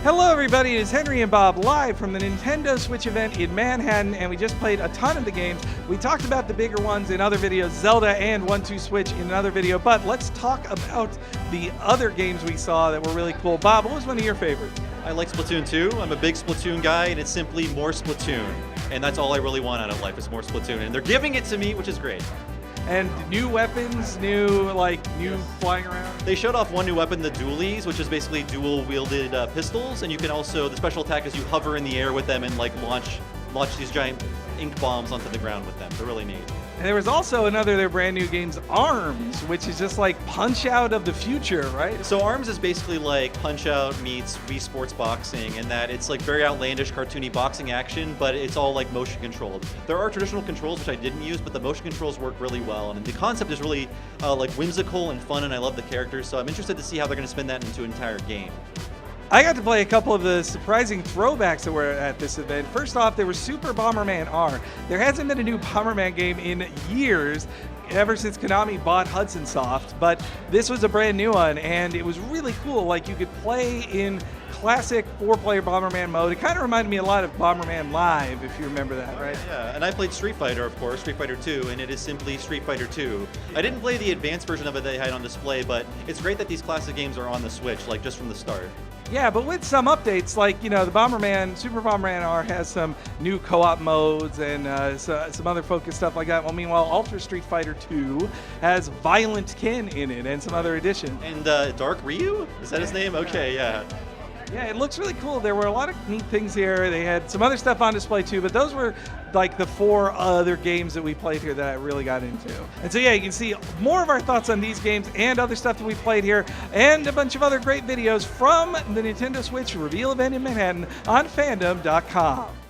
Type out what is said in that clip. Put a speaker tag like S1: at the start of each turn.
S1: Hello everybody, it's Henry and Bob live from the Nintendo Switch event in Manhattan, and we just played a ton of the games. We talked about the bigger ones in other videos, Zelda and 1-2 Switch in another video, but let's talk about the other games we saw that were really cool. Bob, what was one of your favorites?
S2: I like Splatoon 2. I'm a big Splatoon guy, and it's simply more Splatoon. And that's all I really want out of life is more Splatoon. And they're giving it to me, which is great.
S1: And new weapons, new flying around?
S2: They showed off one new weapon, the dualies, which is basically dual-wielded pistols. And you can also, the special attack is you hover in the air with them and launch these giant ink bombs onto the ground with them. They're really neat.
S1: And there was also another of their brand new games, ARMS, which is just like Punch-Out of the future, right?
S2: So ARMS is basically like Punch-Out meets Wii Sports Boxing, in that it's like very outlandish, cartoony boxing action, but it's all like motion controlled. There are traditional controls which I didn't use, but the motion controls work really well, and the concept is really like whimsical and fun, and I love the characters, so I'm interested to see how they're going to spin that into an entire game.
S1: I got to play a couple of the surprising throwbacks that were at this event. First off, there was Super Bomberman R. There hasn't been a new Bomberman game in years, ever since Konami bought Hudson Soft, but this was a brand new one, and it was really cool. Like, you could play in classic 4-player Bomberman mode. It kind of reminded me a lot of Bomberman Live, if you remember that, right?
S2: Yeah, and I played Street Fighter, of course, Street Fighter 2, and it is simply Street Fighter 2. I didn't play the advanced version of it they had on display, but it's great that these classic games are on the Switch, like just from the start.
S1: Yeah, but with some updates, like, the Super Bomberman R has some new co-op modes and some other focused stuff like that. Well, meanwhile, Ultra Street Fighter 2 has Violent Ken in it and some other additions.
S2: And Dark Ryu? Is that his name? Okay, yeah.
S1: Yeah, it looks really cool. There were a lot of neat things here. They had some other stuff on display too, but those were like the 4 other games that we played here that I really got into. And so yeah, you can see more of our thoughts on these games and other stuff that we played here, and a bunch of other great videos from the Nintendo Switch reveal event in Manhattan on Fandom.com.